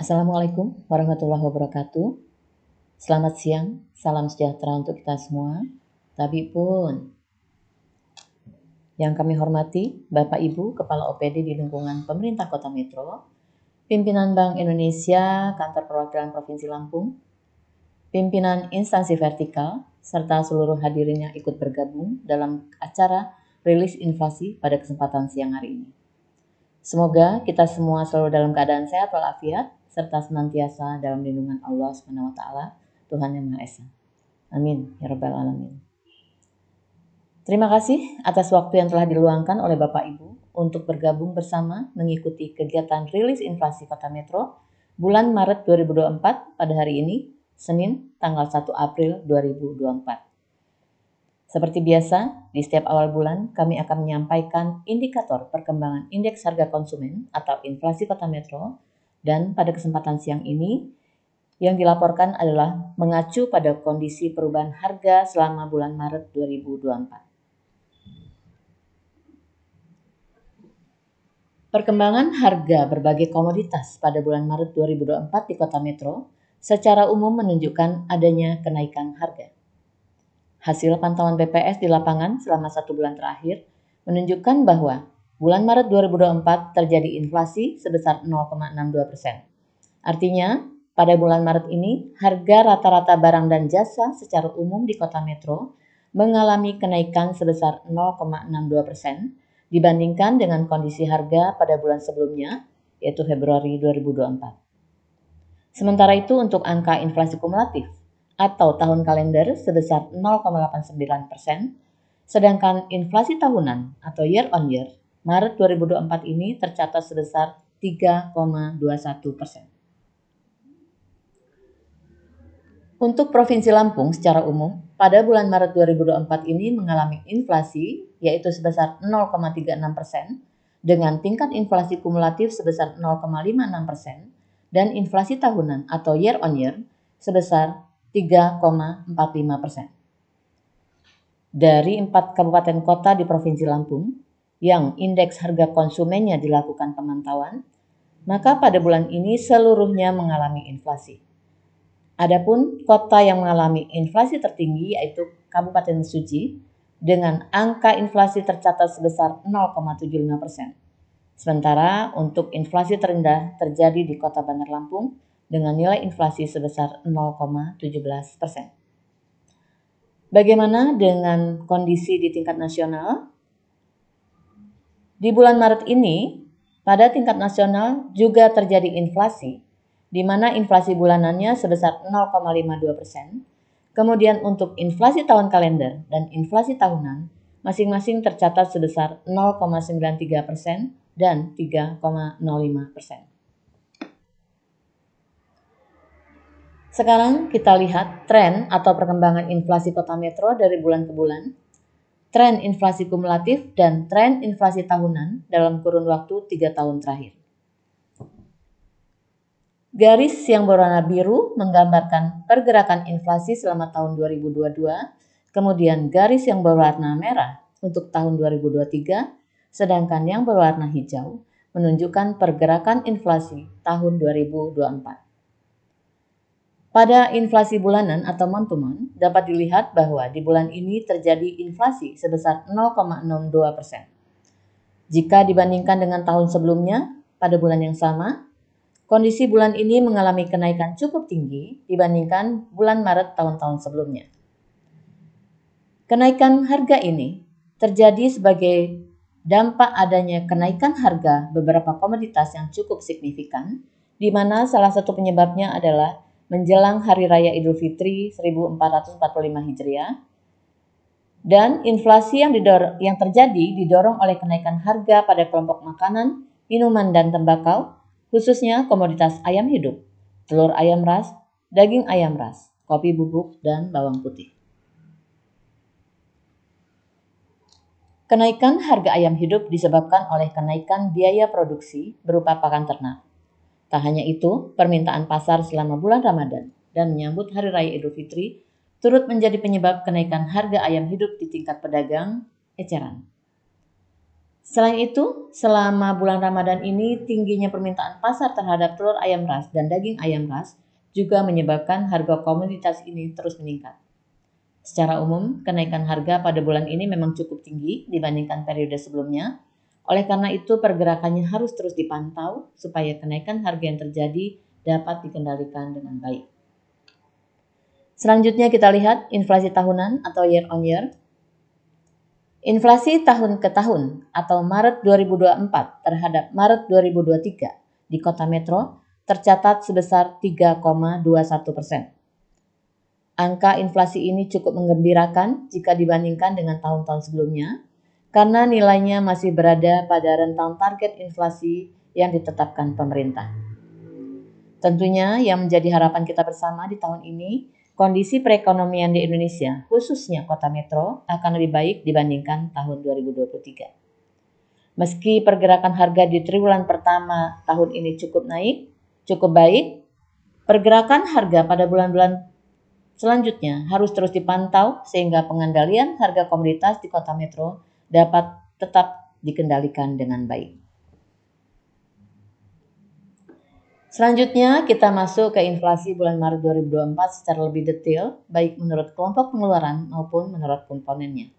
Assalamualaikum warahmatullahi wabarakatuh. Selamat siang, salam sejahtera untuk kita semua. Tapi pun yang kami hormati Bapak Ibu Kepala OPD di lingkungan pemerintah Kota Metro, pimpinan Bank Indonesia, Kantor Perwakilan Provinsi Lampung, pimpinan instansi vertikal, serta seluruh hadirin yang ikut bergabung dalam acara rilis inflasi pada kesempatan siang hari ini. Semoga kita semua selalu dalam keadaan sehat walafiat, serta senantiasa dalam lindungan Allah SWT, Tuhan Yang Maha Esa. Amin, ya Rabbal Alamin. Terima kasih atas waktu yang telah diluangkan oleh Bapak Ibu untuk bergabung bersama mengikuti kegiatan rilis inflasi Kota Metro bulan Maret 2024 pada hari ini, Senin, tanggal 1 April 2024. Seperti biasa, di setiap awal bulan kami akan menyampaikan indikator perkembangan indeks harga konsumen atau inflasi Kota Metro, dan pada kesempatan siang ini yang dilaporkan adalah mengacu pada kondisi perubahan harga selama bulan Maret 2024. Perkembangan harga berbagai komoditas pada bulan Maret 2024 di Kota Metro secara umum menunjukkan adanya kenaikan harga. Hasil pantauan BPS di lapangan selama 1 bulan terakhir menunjukkan bahwa bulan Maret 2024 terjadi inflasi sebesar 0,62%. Artinya, pada bulan Maret ini, harga rata-rata barang dan jasa secara umum di Kota Metro mengalami kenaikan sebesar 0,62% dibandingkan dengan kondisi harga pada bulan sebelumnya, yaitu Februari 2024. Sementara itu untuk angka inflasi kumulatif atau tahun kalender sebesar 0,89%, sedangkan inflasi tahunan atau year on year Maret 2024 ini tercatat sebesar 3,21%. Untuk Provinsi Lampung secara umum, pada bulan Maret 2024 ini mengalami inflasi yaitu sebesar 0,36% dengan tingkat inflasi kumulatif sebesar 0,56% dan inflasi tahunan atau year on year sebesar 3,45%. Dari 4 kabupaten kota di Provinsi Lampung yang indeks harga konsumennya dilakukan pemantauan, maka pada bulan ini seluruhnya mengalami inflasi. Adapun kota yang mengalami inflasi tertinggi yaitu Kabupaten Mesuji dengan angka inflasi tercatat sebesar 0,75%. Sementara untuk inflasi terendah terjadi di Kota Bandar Lampung dengan nilai inflasi sebesar 0,17%. Bagaimana dengan kondisi di tingkat nasional? Di bulan Maret ini, pada tingkat nasional juga terjadi inflasi, di mana inflasi bulanannya sebesar 0,52%. Kemudian untuk inflasi tahun kalender dan inflasi tahunan masing-masing tercatat sebesar 0,93% dan 3,05%. Sekarang kita lihat tren atau perkembangan inflasi Kota Metro dari bulan ke bulan, tren inflasi kumulatif dan tren inflasi tahunan dalam kurun waktu 3 tahun terakhir. Garis yang berwarna biru menggambarkan pergerakan inflasi selama tahun 2022, kemudian garis yang berwarna merah untuk tahun 2023, sedangkan yang berwarna hijau menunjukkan pergerakan inflasi tahun 2024. Pada inflasi bulanan atau month to month, dapat dilihat bahwa di bulan ini terjadi inflasi sebesar 0,62%. Jika dibandingkan dengan tahun sebelumnya, pada bulan yang sama, kondisi bulan ini mengalami kenaikan cukup tinggi dibandingkan bulan Maret tahun-tahun sebelumnya. Kenaikan harga ini terjadi sebagai dampak adanya kenaikan harga beberapa komoditas yang cukup signifikan, di mana salah satu penyebabnya adalah menjelang Hari Raya Idul Fitri 1445 Hijriah, dan inflasi yang terjadi didorong oleh kenaikan harga pada kelompok makanan, minuman, dan tembakau, khususnya komoditas ayam hidup, telur ayam ras, daging ayam ras, kopi bubuk, dan bawang putih. Kenaikan harga ayam hidup disebabkan oleh kenaikan biaya produksi berupa pakan ternak. Tak hanya itu, permintaan pasar selama bulan Ramadan dan menyambut Hari Raya Idul Fitri turut menjadi penyebab kenaikan harga ayam hidup di tingkat pedagang eceran. Selain itu, selama bulan Ramadan ini tingginya permintaan pasar terhadap telur ayam ras dan daging ayam ras juga menyebabkan harga komoditas ini terus meningkat. Secara umum, kenaikan harga pada bulan ini memang cukup tinggi dibandingkan periode sebelumnya. Oleh karena itu, pergerakannya harus terus dipantau supaya kenaikan harga yang terjadi dapat dikendalikan dengan baik. Selanjutnya kita lihat inflasi tahunan atau year on year. Inflasi tahun ke tahun atau Maret 2024 terhadap Maret 2023 di Kota Metro tercatat sebesar 3,21%. Angka inflasi ini cukup menggembirakan jika dibandingkan dengan tahun-tahun sebelumnya, karena nilainya masih berada pada rentang target inflasi yang ditetapkan pemerintah. Tentunya yang menjadi harapan kita bersama di tahun ini, kondisi perekonomian di Indonesia, khususnya Kota Metro, akan lebih baik dibandingkan tahun 2023. Meski pergerakan harga di triwulan pertama tahun ini cukup baik, pergerakan harga pada bulan-bulan selanjutnya harus terus dipantau sehingga pengendalian harga komoditas di Kota Metro dapat tetap dikendalikan dengan baik. Selanjutnya kita masuk ke inflasi bulan Maret 2024 secara lebih detail, baik menurut kelompok pengeluaran maupun menurut komponennya.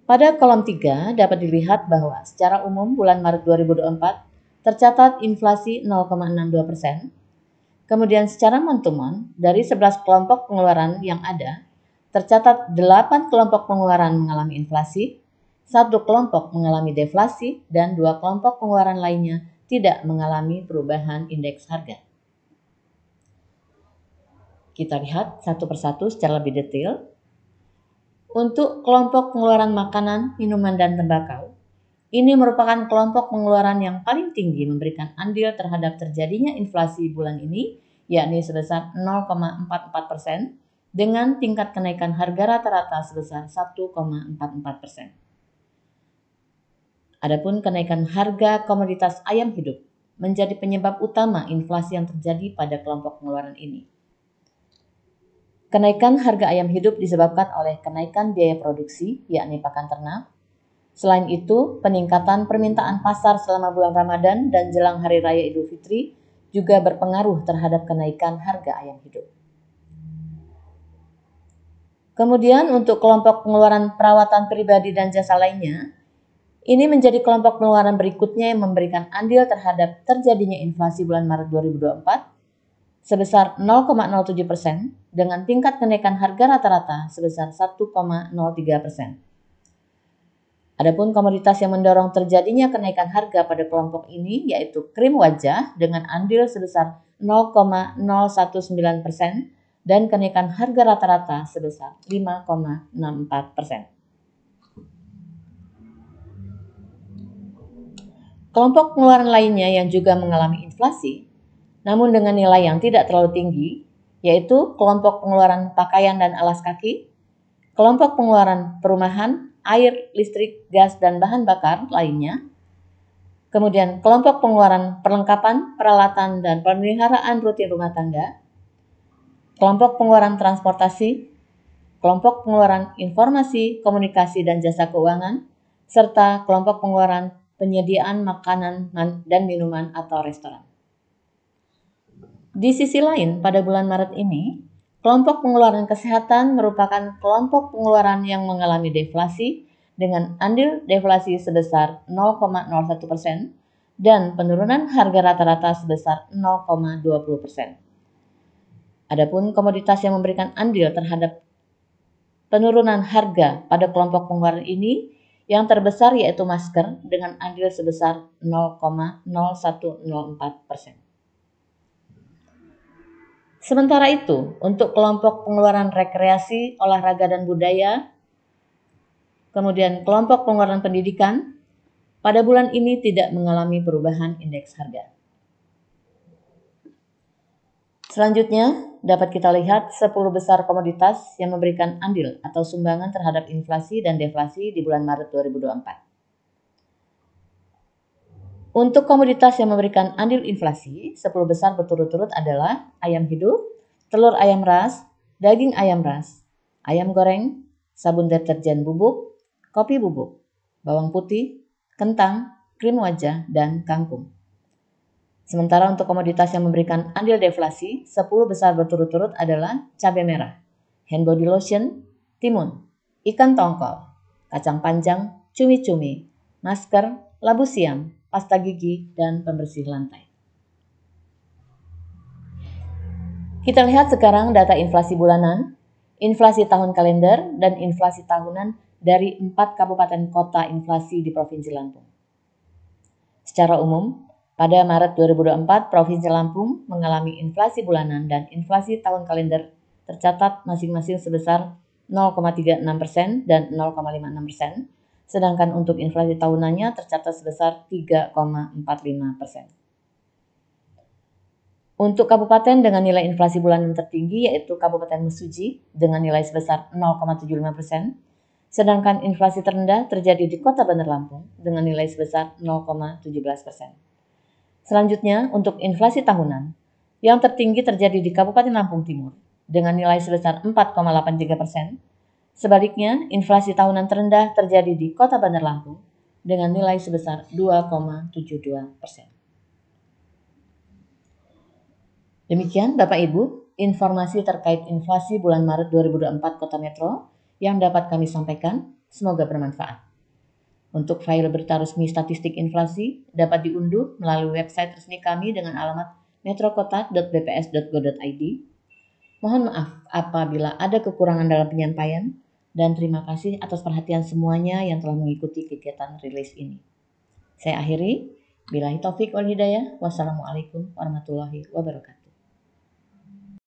Pada kolom 3 dapat dilihat bahwa secara umum bulan Maret 2024 tercatat inflasi 0,62%. Kemudian secara month-to-month dari 11 kelompok pengeluaran yang ada, tercatat 8 kelompok pengeluaran mengalami inflasi, 1 kelompok mengalami deflasi, dan 2 kelompok pengeluaran lainnya tidak mengalami perubahan indeks harga. Kita lihat satu persatu secara lebih detail. Untuk kelompok pengeluaran makanan, minuman, dan tembakau, ini merupakan kelompok pengeluaran yang paling tinggi memberikan andil terhadap terjadinya inflasi bulan ini, yakni sebesar 0,44% dengan tingkat kenaikan harga rata-rata sebesar 1,44%. Adapun kenaikan harga komoditas ayam hidup menjadi penyebab utama inflasi yang terjadi pada kelompok pengeluaran ini. Kenaikan harga ayam hidup disebabkan oleh kenaikan biaya produksi, yakni pakan ternak. Selain itu, peningkatan permintaan pasar selama bulan Ramadan dan jelang Hari Raya Idul Fitri juga berpengaruh terhadap kenaikan harga ayam hidup. Kemudian untuk kelompok pengeluaran perawatan pribadi dan jasa lainnya, ini menjadi kelompok pengeluaran berikutnya yang memberikan andil terhadap terjadinya inflasi bulan Maret 2024 sebesar 0,07% dengan tingkat kenaikan harga rata-rata sebesar 1,03%. Adapun komoditas yang mendorong terjadinya kenaikan harga pada kelompok ini yaitu krim wajah dengan andil sebesar 0,019% dan kenaikan harga rata-rata sebesar 5,64%. Kelompok pengeluaran lainnya yang juga mengalami inflasi, namun dengan nilai yang tidak terlalu tinggi, yaitu kelompok pengeluaran pakaian dan alas kaki, kelompok pengeluaran perumahan, air, listrik, gas, dan bahan bakar lainnya, kemudian kelompok pengeluaran perlengkapan, peralatan, dan pemeliharaan rutin rumah tangga, kelompok pengeluaran transportasi, kelompok pengeluaran informasi, komunikasi, dan jasa keuangan, serta kelompok pengeluaran penyediaan makanan dan minuman atau restoran. Di sisi lain, pada bulan Maret ini, kelompok pengeluaran kesehatan merupakan kelompok pengeluaran yang mengalami deflasi dengan andil deflasi sebesar 0,01% dan penurunan harga rata-rata sebesar 0,20%. Adapun komoditas yang memberikan andil terhadap penurunan harga pada kelompok pengeluaran ini yang terbesar yaitu masker dengan andil sebesar 0,0104%. Sementara itu, untuk kelompok pengeluaran rekreasi, olahraga, dan budaya, kemudian kelompok pengeluaran pendidikan, pada bulan ini tidak mengalami perubahan indeks harga. Selanjutnya, dapat kita lihat 10 besar komoditas yang memberikan andil atau sumbangan terhadap inflasi dan deflasi di bulan Maret 2024. Untuk komoditas yang memberikan andil inflasi, 10 besar berturut-turut adalah ayam hidup, telur ayam ras, daging ayam ras, ayam goreng, sabun deterjen bubuk, kopi bubuk, bawang putih, kentang, krim wajah, dan kangkung. Sementara untuk komoditas yang memberikan andil deflasi, 10 besar berturut-turut adalah cabai merah, hand body lotion, timun, ikan tongkol, kacang panjang, cumi-cumi, masker, labu siam, pasta gigi, dan pembersih lantai. Kita lihat sekarang data inflasi bulanan, inflasi tahun kalender, dan inflasi tahunan dari 4 kabupaten kota inflasi di Provinsi Lampung. Secara umum, pada Maret 2024, Provinsi Lampung mengalami inflasi bulanan dan inflasi tahun kalender tercatat masing-masing sebesar 0,36% dan 0,56%, sedangkan untuk inflasi tahunannya tercatat sebesar 3,45%. Untuk kabupaten dengan nilai inflasi bulanan tertinggi yaitu Kabupaten Mesuji dengan nilai sebesar 0,75%, sedangkan inflasi terendah terjadi di Kota Bandar Lampung dengan nilai sebesar 0,17%. Selanjutnya, untuk inflasi tahunan, yang tertinggi terjadi di Kabupaten Lampung Timur dengan nilai sebesar 4,83%. Sebaliknya, inflasi tahunan terendah terjadi di Kota Bandar Lampung dengan nilai sebesar 2,72%. Demikian Bapak Ibu, informasi terkait inflasi bulan Maret 2024 Kota Metro yang dapat kami sampaikan, semoga bermanfaat. Untuk file berita resmi statistik inflasi dapat diunduh melalui website resmi kami dengan alamat metrokota.bps.go.id. Mohon maaf apabila ada kekurangan dalam penyampaian dan terima kasih atas perhatian semuanya yang telah mengikuti kegiatan rilis ini. Saya akhiri, billahi taufik wal hidayah. Wassalamualaikum warahmatullahi wabarakatuh.